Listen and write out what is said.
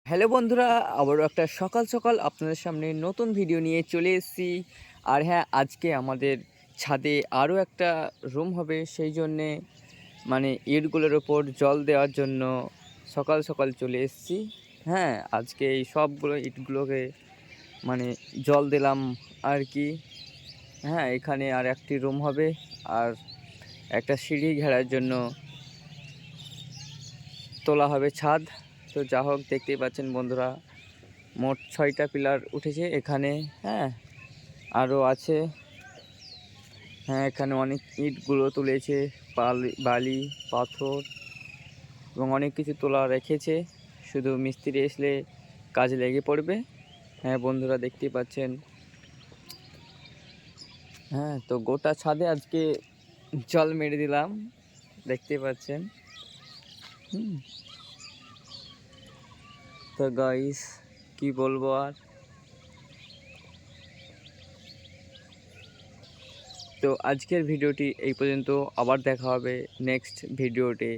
Hello বন্ধুরা, আবারও একটা সকাল সকাল আপনাদের সামনে নতুন ভিডিও নিয়ে চলে এসেছি। আর হ্যাঁ, আজকে আমাদের ছাদে আরও একটা রুম হবে, সেই জন্যে ইটগুলোর ওপর জল দেওয়ার জন্য সকাল সকাল চলে এসেছি। হ্যাঁ, আজকে এই সবগুলো ইটগুলোকে জল দিলাম আর কি। হ্যাঁ, এখানে আর একটি রুম হবে, আর একটা সিঁড়ি ঘেরার জন্য তোলা হবে ছাদ। তো যা হোক, দেখতেই পাচ্ছেন বন্ধুরা, মোট 6টা পিলার উঠেছে এখানে। হ্যাঁ, আরও আছে। হ্যাঁ, এখানে অনেক ইটগুলো তুলেছে, বালি, পাথর এবং অনেক কিছু তোলা রেখেছে। শুধু মিস্ত্রি আসলে কাজে লেগে পড়বে। হ্যাঁ বন্ধুরা, দেখতেই পাচ্ছেন। হ্যাঁ, তো গোটা ছাদে আজকে জল মেরে দিলাম, দেখতে পাচ্ছেন। তো গাইস, কি বলবো আর। তো আজকের ভিডিওটি এই পর্যন্ত, আবার দেখা হবে নেক্সট ভিডিওতে।